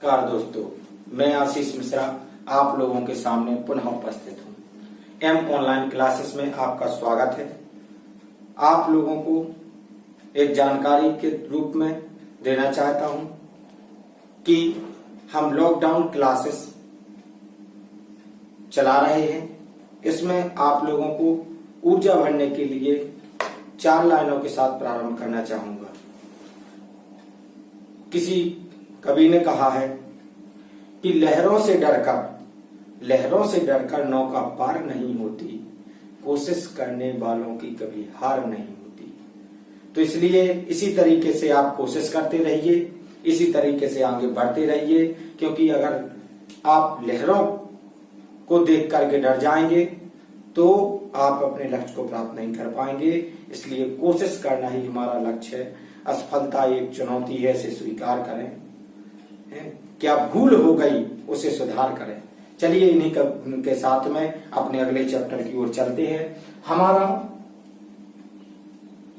नमस्कार दोस्तों, मैं आशीष मिश्रा आप लोगों के सामने पुनः उपस्थित हूँ। एम ऑनलाइन क्लासेस में आपका स्वागत है। आप लोगों को एक जानकारी के रूप में देना चाहता हूँ कि हम लॉकडाउन क्लासेस चला रहे हैं। इसमें आप लोगों को ऊर्जा भरने के लिए 4 लाइनों के साथ प्रारंभ करना चाहूंगा। किसी कवि ने कहा है कि लहरों से डरकर नौका पार नहीं होती, कोशिश करने वालों की कभी हार नहीं होती। तो इसलिए इसी तरीके से आप कोशिश करते रहिए, इसी तरीके से आगे बढ़ते रहिए, क्योंकि अगर आप लहरों को देख करके डर जाएंगे तो आप अपने लक्ष्य को प्राप्त नहीं कर पाएंगे। इसलिए कोशिश करना ही हमारा लक्ष्य है। असफलता एक चुनौती है, इसे स्वीकार करें। क्या भूल हो गई उसे सुधार करें। चलिए इन्हीं के साथ में अपने अगले चैप्टर की ओर चलते हैं। हमारा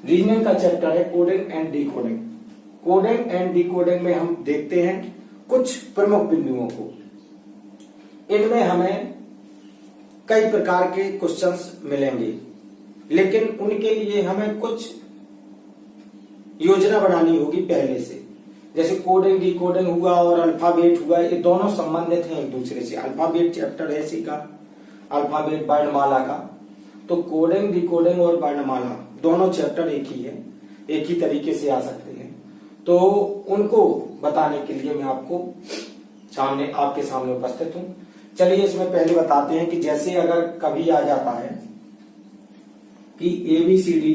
रीजनिंग का चैप्टर है coding and decoding. Coding and decoding में हम देखते हैं कुछ प्रमुख बिंदुओं को। इनमें हमें कई प्रकार के क्वेश्चंस मिलेंगे, लेकिन उनके लिए हमें कुछ योजना बनानी होगी पहले से। जैसे कोडिंग डिकोडिंग हुआ और अल्फाबेट हुआ, ये दोनों संबंधित हैं एक दूसरे से। अल्फाबेट चैप्टर है इसी का, अल्फाबेट वर्णमाला का। तो कोडिंग डिकोडिंग और वर्णमाला दोनों चैप्टर एक ही है, एक ही तरीके से आ सकते हैं। तो उनको बताने के लिए मैं आपके सामने उपस्थित हूँ। चलिए इसमें पहले बताते हैं कि जैसे अगर कभी आ जाता है कि ABCD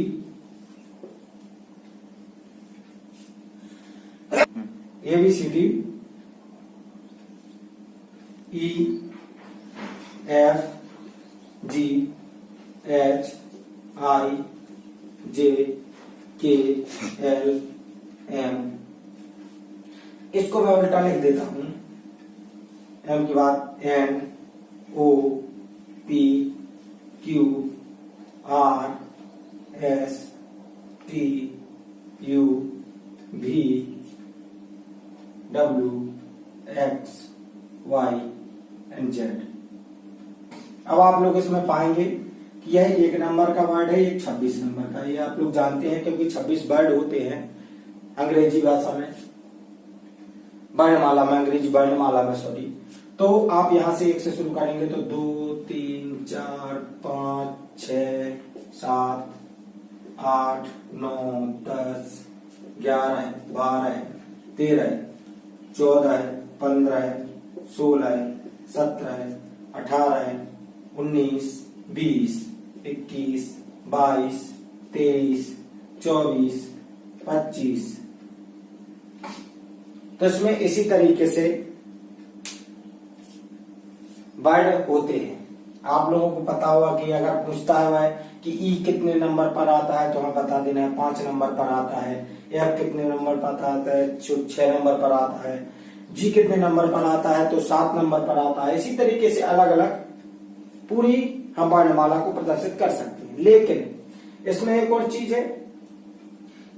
E F G H I J K L M, इसको मैं उल्टा लिख देता हूं। M के बाद N O P Q R S T U V W X Y and Z। अब आप लोग इसमें पाएंगे कि यह 1 नंबर का वर्ड है, एक 26 नंबर का। ये आप लोग जानते हैं क्योंकि 26 वर्ड होते हैं अंग्रेजी भाषा में, वर्णमाला में, अंग्रेजी वर्णमाला में सॉरी। तो आप यहां से 1 से शुरू करेंगे तो 2 3 4 5 6 7 8 9 10 11 12 13 14 15 16 17 18 19 20 21 22 23 24 25। तो इसमें इसी तरीके से वर्ड होते हैं। आप लोगों को पता होगा कि अगर पूछता है वह कि ई कितने नंबर पर आता है तो हमें बता देना है 5 नंबर पर आता है। एफ कितने नंबर पर आता है, 6 नंबर पर आता है। जी कितने नंबर पर आता है तो 7 नंबर पर आता है। इसी तरीके से अलग अलग पूरी हम वर्णमाला को प्रदर्शित कर सकते हैं। लेकिन इसमें एक और चीज है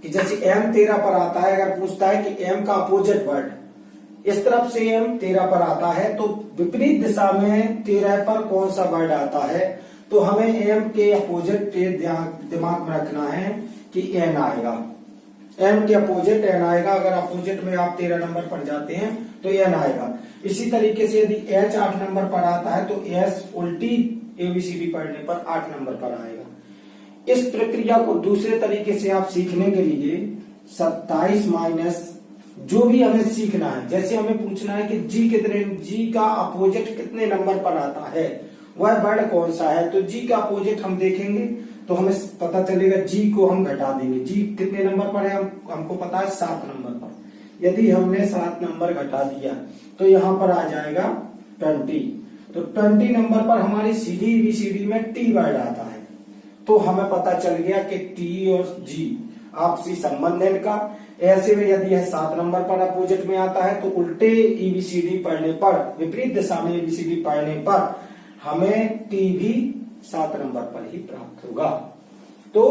कि जैसे M 13 पर आता है, अगर पूछता है कि M का अपोजिट वर्ड इस तरफ से M 13 पर आता है तो विपरीत दिशा में 13 पर कौन सा वर्ड आता है, तो हमें M के अपोजिट दिमाग में रखना है कि N आएगा। M के अपोजिट N आएगा। अगर अपोजिट में आप 13 नंबर पर जाते हैं तो N आएगा। इसी तरीके से यदि H 8 नंबर पर आता है तो S उल्टी ABCD पढ़ने पर 8 नंबर पर आएगा। इस प्रक्रिया को दूसरे तरीके से आप सीखने के लिए 27 माइनस जो भी हमें सीखना है, जैसे हमें पूछना है कि जी का अपोजिट कितने नंबर पर आता है, वह वर्ड कौन सा है, तो जी का अपोजिट हम देखेंगे तो हमें पता चलेगा। जी को हम घटा देंगे। जी कितने नंबर पर है हमको पता है 7 नंबर पर। यदि हमने 7 नंबर घटा दिया तो यहाँ पर आ जाएगा 20। तो 20 नंबर पर हमारी सीधी ABCD में टी वर्ड आता है। तो हमें पता चल गया कि टी और जी आपसी संबंध है इनका। ऐसे में यदि यह 7 नंबर पर अपोजिट में आता है तो उल्टे ABCD पढ़ने पर, विपरीत दिशा में ABCD पढ़ने पर हमें टी भी 7 नंबर पर ही प्राप्त होगा। तो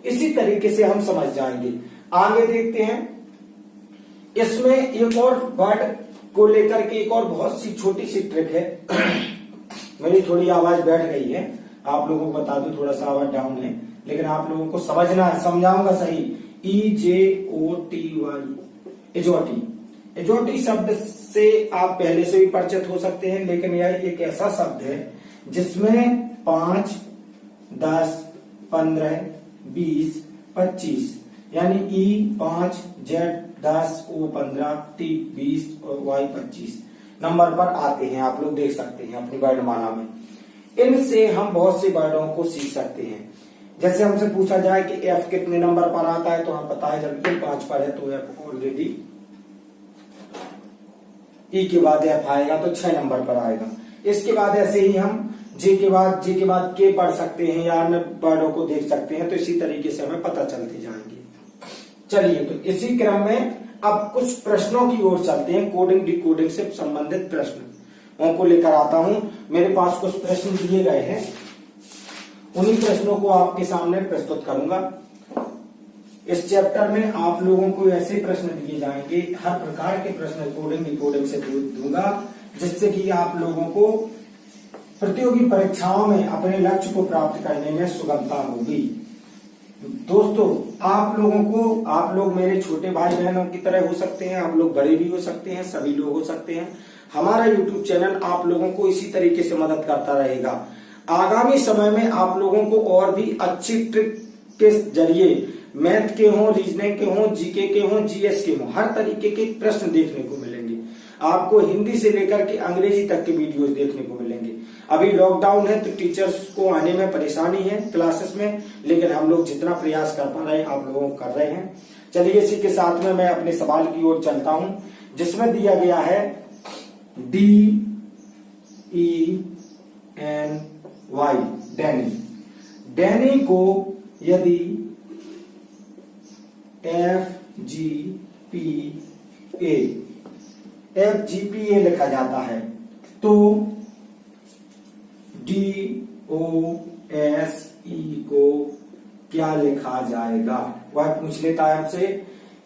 इसी तरीके से हम समझ जाएंगे। आगे देखते हैं, इसमें एक और वर्ड को लेकर के एक और बहुत सी छोटी सी ट्रिक है। मेरी थोड़ी आवाज बैठ गई है, आप लोगों को बता दूं, थोड़ा सा आवाज डाउन है, लेकिन आप लोगों को समझना है, समझाऊंगा सही। EJOTY, एजोटी। एजोटी शब्द से आप पहले से भी परिचित हो सकते हैं, लेकिन यह एक ऐसा शब्द है जिसमें 5, 10, 15, 20, 25 यानी E5, Z10, O15, T20 और Y25 नंबर पर आते हैं। आप लोग देख सकते हैं अपनी वर्णमाला में। इनसे हम बहुत से वर्डों को सीख सकते हैं। जैसे हमसे पूछा जाए कि F कितने नंबर पर आता है, तो हम पता है जब E 5 पर है तो F ऑलरेडी E के बाद F आएगा तो 6 नंबर पर आएगा। इसके बाद ऐसे ही हम J के बाद K पढ़ सकते हैं या अन्य वर्डों को देख सकते हैं, तो इसी तरीके से हमें पता चलते जाएंगे। चलिए, तो इसी क्रम में अब कुछ प्रश्नों की ओर चलते हैं। कोडिंग डिकोडिंग से संबंधित प्रश्नों को लेकर आता हूं। मेरे पास कुछ प्रश्न दिए गए हैं, उन्हीं प्रश्नों को आपके सामने प्रस्तुत करूंगा। इस चैप्टर में आप लोगों को ऐसे प्रश्न दिए जाएंगे, हर प्रकार के प्रश्न कोडिंग डिकोडिंग से दूंगा, जिससे कि आप लोगों को प्रतियोगी परीक्षाओं में अपने लक्ष्य को प्राप्त करने में सुगमता होगी। दोस्तों, आप लोग मेरे छोटे भाई बहनों की तरह हो सकते हैं, आप लोग बड़े भी हो सकते हैं, सभी लोग हो सकते हैं। हमारा YouTube चैनल आप लोगों को इसी तरीके से मदद करता रहेगा। आगामी समय में आप लोगों को और भी अच्छी ट्रिक के जरिए मैथ के हों, रीजनिंग के हों, जीके के हों, जीएस के हों, हर तरीके के प्रश्न देखने को मिलेंगे। आपको हिंदी से लेकर के अंग्रेजी तक के वीडियोस देखने को मिलेंगे। अभी लॉकडाउन है तो टीचर्स को आने में परेशानी है क्लासेस में, लेकिन हम लोग जितना प्रयास कर पा रहे हैं आप लोगों को कर रहे हैं। चलिए, इसी के साथ में मैं अपने सवाल की ओर चलता हूं, जिसमें दिया गया है DENY, डैनी। डैनी को यदि FGPA लिखा जाता है तो DOSE को क्या लिखा जाएगा? वह पूछ लेता है हमसे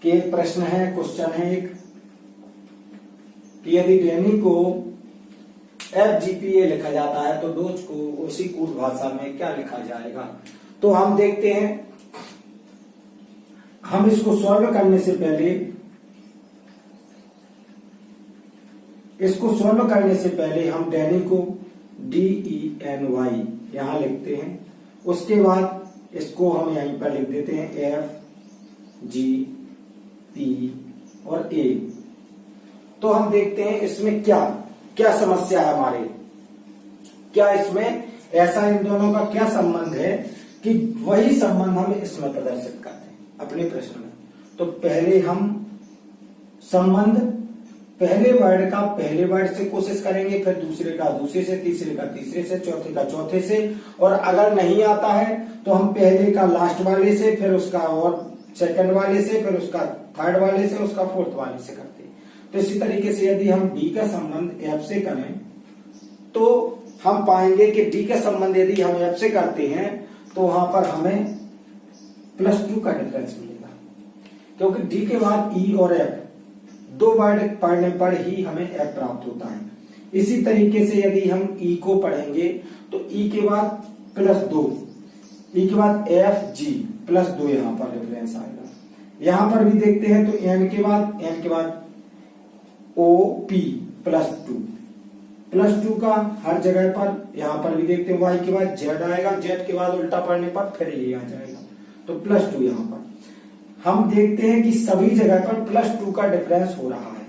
कि एक प्रश्न है, क्वेश्चन है एक, कि यदि डैनी को FGPA लिखा जाता है तो डोज को उसी कूट भाषा में क्या लिखा जाएगा? तो हम देखते हैं, हम इसको सॉल्व करने से पहले हम डैनी को DENY यहां लिखते हैं। उसके बाद इसको हम यहीं पर लिख देते हैं FGP और A। तो हम देखते हैं इसमें क्या समस्या है हमारे, क्या इसमें ऐसा इन दोनों का क्या संबंध है कि वही संबंध हम इसमें प्रदर्शित करते हैं अपने प्रश्न में। तो पहले हम संबंध पहले वर्ड से कोशिश करेंगे, फिर दूसरे का दूसरे से, तीसरे का तीसरे से, चौथे का चौथे से, और अगर नहीं आता है तो हम पहले का लास्ट वाले से, फिर उसका और सेकंड वाले से, फिर उसका थर्ड वाले से, उसका फोर्थ वाले से करते हैं। तो इसी तरीके से यदि हम डी का संबंध एफ से करें तो हम पाएंगे कि डी का संबंध यदि हम एफ से करते हैं तो वहां पर हमें +2 का डिफरेंस मिलेगा, क्योंकि डी के बाद ई और एफ दो वर्ड पढ़ने पर ही हमें एफ प्राप्त होता है। इसी तरीके से यदि हम ई को पढ़ेंगे तो ई के बाद +2, ई के बाद एफ जी +2 यहाँ पर डिफरेंस आएगा। यहां पर भी देखते हैं तो एन के बाद ओ पी +2 का हर जगह पर। यहां पर भी देखते हैं वाई के बाद जेड आएगा, जेड के बाद उल्टा पढ़ने पर फिर ये आ जाएगा, तो +2 यहां पर। हम देखते हैं कि सभी जगह पर +2 का डिफरेंस हो रहा है।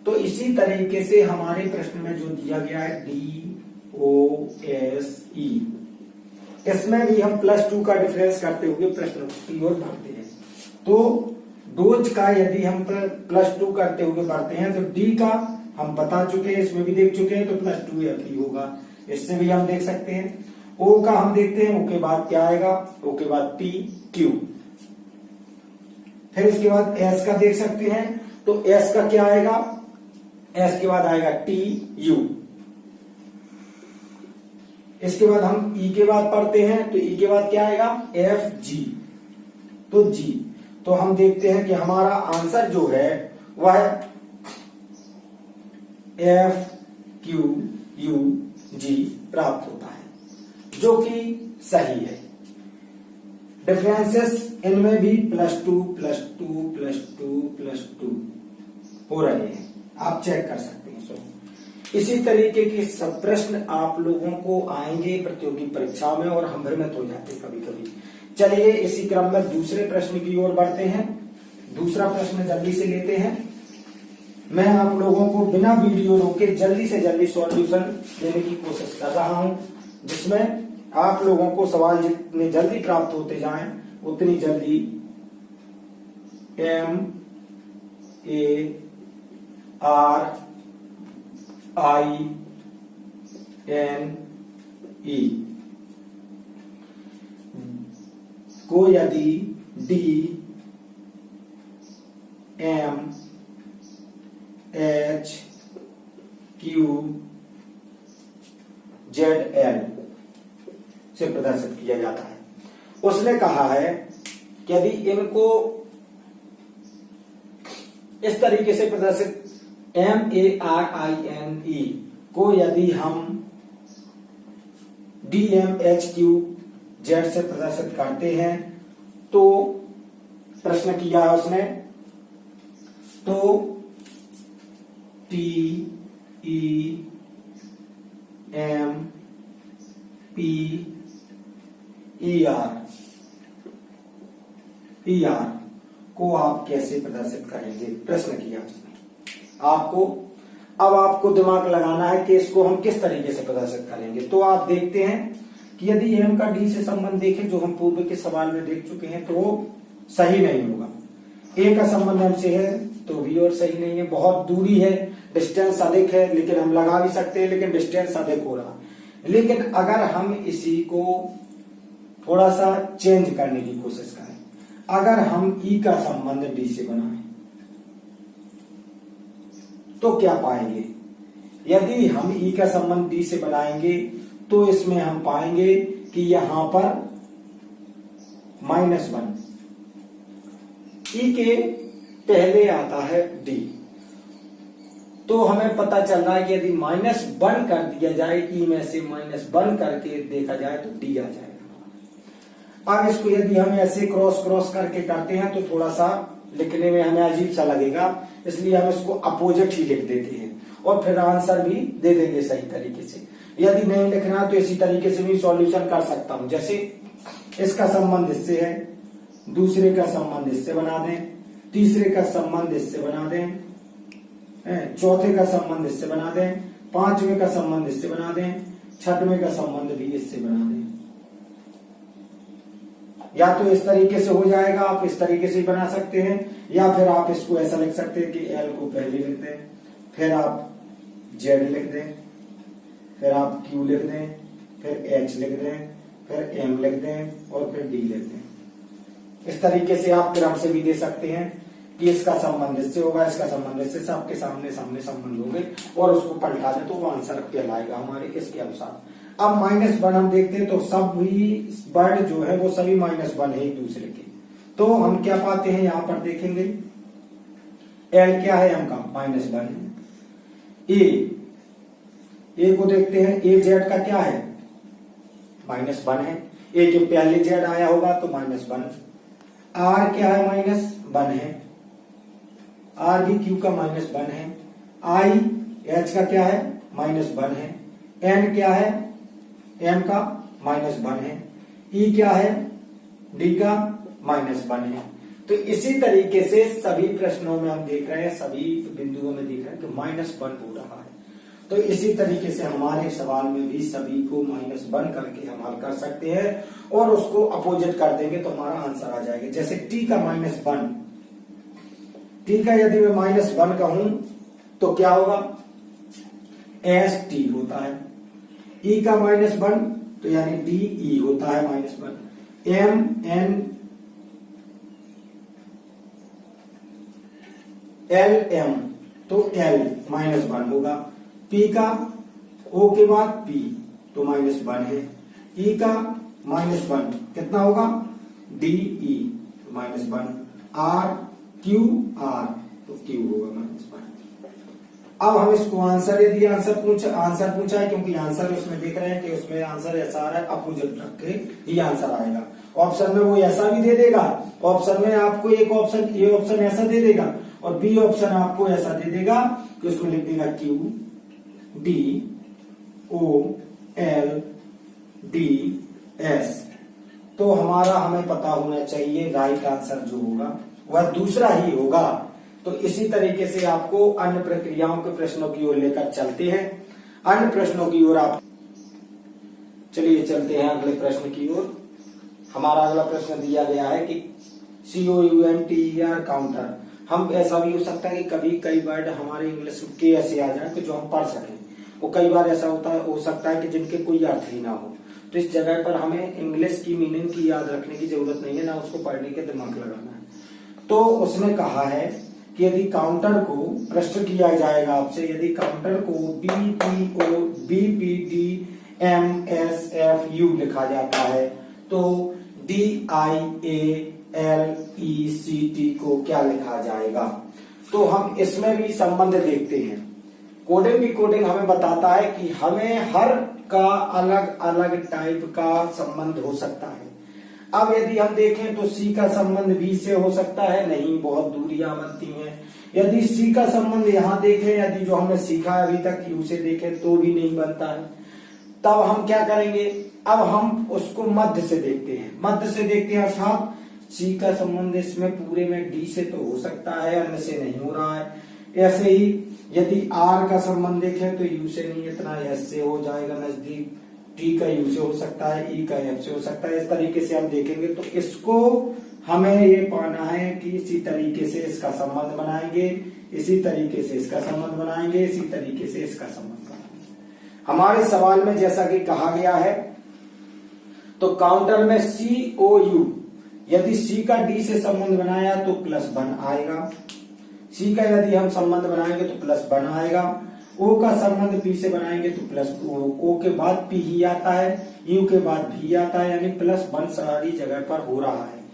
तो इसी तरीके से हमारे प्रश्न में जो दिया गया है DOSE, इसमें भी हम +2 का डिफरेंस करते हुए प्रश्न की ओर बढ़ते हैं। तो डोज का यदि हम +2 करते हुए बढ़ते हैं तो डी का हम बता चुके हैं, इसमें भी देख चुके हैं, तो +2 ही होगा। इससे भी हम देख सकते हैं। ओ का हम देखते हैं, ओ के बाद क्या आएगा, ओ के बाद P Q, फिर इसके बाद एस का देख सकते हैं, तो एस का क्या आएगा, एस के बाद आएगा T U। इसके बाद हम ई के बाद पढ़ते हैं, तो ई के बाद क्या आएगा, F G, तो G। तो हम देखते हैं कि हमारा आंसर जो है वह एफ क्यू यू जी प्राप्त होता है, जो कि सही है। डिफरेंसेस इनमें भी +2 +2 +2 +2 हो रहे हैं, आप चेक कर सकते हैं। इसी तरीके के सब प्रश्न आप लोगों को आएंगे प्रतियोगी परीक्षा में, और हम भ्रमित हो जाते हैं कभी कभी। चलिए इसी क्रम में दूसरे प्रश्न की ओर बढ़ते हैं। दूसरा प्रश्न जल्दी से लेते हैं। मैं आप लोगों को बिना वीडियो रोके जल्दी से जल्दी सॉल्यूशन देने की कोशिश कर रहा हूं, जिसमें आप लोगों को सवाल जितने जल्दी प्राप्त होते जाएं उतनी जल्दी MARINE को यदि DMHQZL से प्रदर्शित किया जाता है। उसने कहा है कि यदि इनको इस तरीके से प्रदर्शित MARINE को यदि हम DMHQZ से प्रदर्शित करते हैं, तो प्रश्न किया है उसने, तो TEMPER को आप कैसे प्रदर्शित करेंगे, प्रश्न किया उसने आपको। अब आपको दिमाग लगाना है कि इसको हम किस तरीके से प्रदर्शित करेंगे। तो आप देखते हैं कि यदि एम का डी से संबंध देखें, जो हम पूर्व के सवाल में देख चुके हैं, तो वो सही नहीं होगा। ए का संबंध एम से है तो भी और सही नहीं है, बहुत दूरी है, डिस्टेंस अधिक है, लेकिन हम लगा भी सकते हैं, लेकिन डिस्टेंस अधिक हो रहा। लेकिन अगर हम इसी को थोड़ा सा चेंज करने की कोशिश करें, अगर हम ई का संबंध डी से बनाएं तो क्या पाएंगे। यदि हम ई का संबंध डी से बनाएंगे तो इसमें हम पाएंगे कि यहां पर -1, ई के पहले आता है डी, तो हमें पता चल रहा है कि यदि -1 कर दिया जाए, ई में से -1 करके देखा जाए तो डी आ जाएगा। अब इसको यदि हम ऐसे क्रॉस करके करते हैं तो थोड़ा सा लिखने में हमें अजीब सा लगेगा, इसलिए हम इसको अपोजिट ही लिख देते हैं और फिर आंसर भी दे देंगे सही तरीके से। यदि नहीं लिखना तो इसी तरीके से भी सॉल्यूशन कर सकता हूं, जैसे इसका संबंध इससे है, दूसरे का संबंध इससे बना दें, तीसरे का संबंध इससे बना दें, चौथे का संबंध इससे बना दें, पांचवें का संबंध इससे बना दें, छठवें का संबंध भी इससे बना दें। या तो इस तरीके से हो जाएगा, आप इस तरीके से बना सकते हैं, या फिर आप इसको ऐसा लिख सकते हैं कि एल को पहले लिख दें, फिर आप जेड लिख दें, फिर आप क्यू लिख दें, फिर एच लिख दें, फिर एम लिख दें और फिर डी लिख दें। इस तरीके से आप क्रम से भी दे सकते हैं कि इसका संबंध इससे होगा, इसका संबंध इससे, सबके सामने सामने संबंध होंगे और उसको पलटा दें तो वो आंसर कहलाएगा हमारे इसके अनुसार। अब -1 हम देखते हैं तो सब भी वर्ड जो है वो सभी -1 है एक दूसरे के, तो हम क्या पाते हैं यहां पर देखेंगे, एल क्या है एम का -1 है। ए को देखते हैं, ए जेड का क्या है -1 है, ए के पहले जेड आया होगा तो -1। आर क्या है -1 है, आर भी क्यू का -1 है। आई एच का क्या है -1 है। एन क्या है एम का -1 है। ई क्या है डी का -1 है। तो इसी तरीके से सभी प्रश्नों में हम देख रहे हैं, सभी बिंदुओं में देख रहे हैं कि -1 हो रहा है। तो इसी तरीके से हमारे सवाल में भी सभी को -1 करके हम हल कर सकते हैं और उसको अपोजिट कर देंगे तो हमारा आंसर आ जाएगा। जैसे टी का -1, टी का यदि मैं -1 कहूं तो क्या होगा, एस टी होता है। ई का -1 तो यानी डी ई होता है -1। एम एन एल एम तो एल -1 होगा। पी का ओ के बाद पी तो -1 है। ई का -1 कितना होगा, डी ई तो -1। आर क्यू आर तो क्यू होगा -1। अब हम इसको आंसर यदि आंसर पूछा है, क्योंकि आंसर उसमें देख रहे हैं कि उसमें आंसर ऐसा आ रहा है, अपोजिट रख के ही आंसर आएगा। ऑप्शन में वो ऐसा भी दे देगा, ऑप्शन में आपको एक ऑप्शन ए ऑप्शन ऐसा दे देगा और बी ऑप्शन आपको ऐसा दे देगा कि उसमें लिख देगा Q D O L D S. तो हमें पता होना चाहिए राइट आंसर जो होगा वह दूसरा ही होगा। तो इसी तरीके से आपको अन्य प्रक्रियाओं के प्रश्नों की ओर लेकर चलते हैं। अन्य प्रश्नों की ओर आप चलिए चलते हैं अगले प्रश्न की ओर। हमारा अगला प्रश्न दिया गया है कि COUNTER काउंटर। हम ऐसा भी हो सकता है कि कभी कई वर्ड हमारे इंग्लिश के ऐसे आ जाए कि जो हम पढ़ सकें, वो कई बार ऐसा हो सकता है कि जिनके कोई अर्थ ही ना हो। तो इस जगह पर हमें इंग्लिश की मीनिंग की याद रखने की जरूरत नहीं है, ना उसको पढ़ने के दिमाग लगाना है। तो उसने कहा है कि यदि काउंटर को प्रश्न किया जाएगा आपसे, यदि काउंटर को BPO BPDMSFU लिखा जाता है तो DIALECT को क्या लिखा जाएगा। तो हम इसमें भी संबंध देखते हैं। कोडिंग डिकोडिंग हमें बताता है कि हमें हर का अलग अलग टाइप का संबंध हो सकता है। अब यदि हम देखें तो सी का संबंध बी से हो सकता है, नहीं, बहुत दूरियां बनती हैं। यदि सी का संबंध यहाँ देखें, यदि जो हमने सीखा है अभी तक यू से देखें तो भी नहीं बनता है। तब हम क्या करेंगे, अब हम उसको मध्य से देखते हैं। मध्य से देखते हैं अर्थात सी का संबंध इसमें पूरे में डी से तो हो सकता है, अन्य से नहीं हो रहा है। ऐसे ही यदि आर का संबंध देखें तो यू से नहीं, इतना एस से हो जाएगा नजदीक, टी का यू से हो सकता है, ई का एफ से हो सकता है। इस तरीके से हम देखेंगे तो इसको हमें ये पाना है कि इसी तरीके से इसका संबंध बनाएंगे, इसी तरीके से इसका संबंध बनाएंगे, इसी तरीके से इसका संबंध बनाएंगे। हमारे सवाल में जैसा कि कहा गया है तो काउंटर में COU, यदि सी का डी से संबंध बनाया तो +1 आएगा, सी का यदि हम संबंध बनाएंगे तो +1 आएगा, ओ का संबंध पी से बनाएंगे तो +2, ओ के बाद पी ही आता है, यू के बाद भी आता है, यानी +1 सारी जगह पर हो रहा है।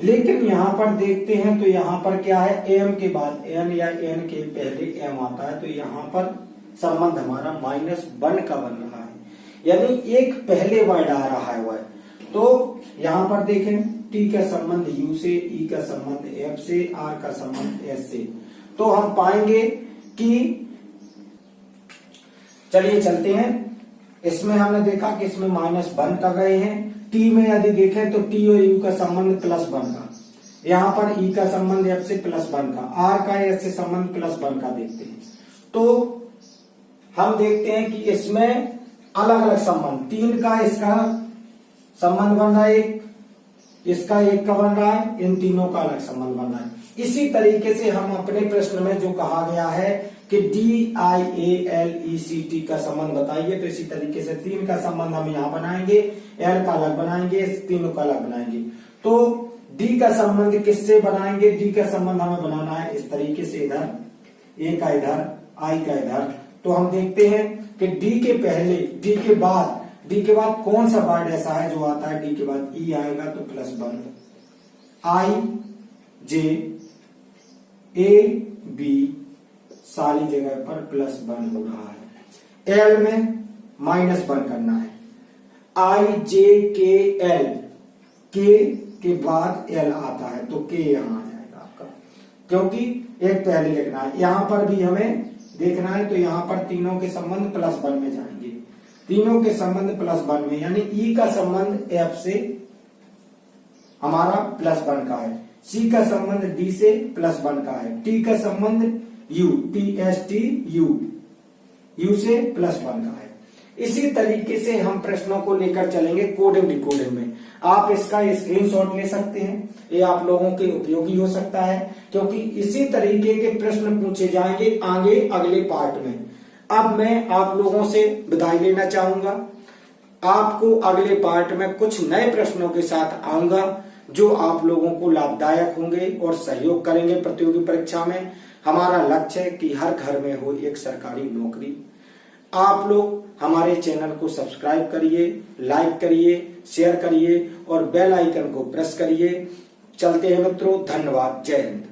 लेकिन यहाँ पर देखते हैं तो यहाँ पर क्या है, एम के बाद एन या एन के पहले एम आता है, तो यहाँ पर संबंध हमारा -1 का बन रहा है, यानी एक पहले वर्ड आ रहा है वह। तो यहाँ पर देखें टी का संबंध यू से, ई का संबंध एफ से, आर का संबंध एस से। तो हम पाएंगे कि चलिए चलते हैं। इसमें हमने देखा कि इसमें -1 कर रहे हैं। टी में यदि देखें तो टी और यू का संबंध +1 का, यहाँ पर ई का संबंध एफ से +1 का, आर का एस से संबंध +1 का देखते हैं। तो हम देखते हैं कि इसमें अलग अलग संबंध, 3 का इसका संबंध बन रहा है, एक इसका एक का बन रहा है, इन तीनों का अलग संबंध बन रहा है। इसी तरीके से हम अपने प्रश्न में जो कहा गया है कि DIALECT का संबंध बताइए, तो इसी तरीके से 3 का संबंध हम यहाँ बनाएंगे, L का अलग बनाएंगे, तीनों का अलग बनाएंगे। तो D का संबंध किससे बनाएंगे, D का संबंध हमें बनाना है इस तरीके से, इधर A का इधर, I का इधर। तो हम देखते हैं कि D के पहले, D के बाद कौन सा वर्ड ऐसा है जो आता है, D के बाद E आएगा तो +1, I J A B सारी जगह पर +1 हो रहा है। L में -1 करना है, I J K L, K के बाद L आता है तो K यहाँ आ जाएगा आपका, क्योंकि एक पहले लिखना है। यहाँ पर भी हमें देखना है तो यहाँ पर तीनों के संबंध +1 में जाएंगे, तीनों के संबंध +1 में, यानी ई का संबंध एफ से हमारा +1 का है, सी का संबंध डी से +1 का है, टी का संबंध यू, TST यू से +1 का है। इसी तरीके से हम प्रश्नों को लेकर चलेंगे कोडिंग डिकोडिंग में। आप इसका स्क्रीनशॉट ले सकते हैं, ये आप लोगों के उपयोगी हो सकता है, क्योंकि इसी तरीके के प्रश्न पूछे जाएंगे आगे अगले पार्ट में। अब मैं आप लोगों से विदाई लेना चाहूंगा। आपको अगले पार्ट में कुछ नए प्रश्नों के साथ आऊंगा जो आप लोगों को लाभदायक होंगे और सहयोग करेंगे प्रतियोगी परीक्षा में। हमारा लक्ष्य है कि हर घर में हो एक सरकारी नौकरी। आप लोग हमारे चैनल को सब्सक्राइब करिए, लाइक करिए, शेयर करिए और बेल आइकन को प्रेस करिए। चलते हैं मित्रों, धन्यवाद, जय हिंद।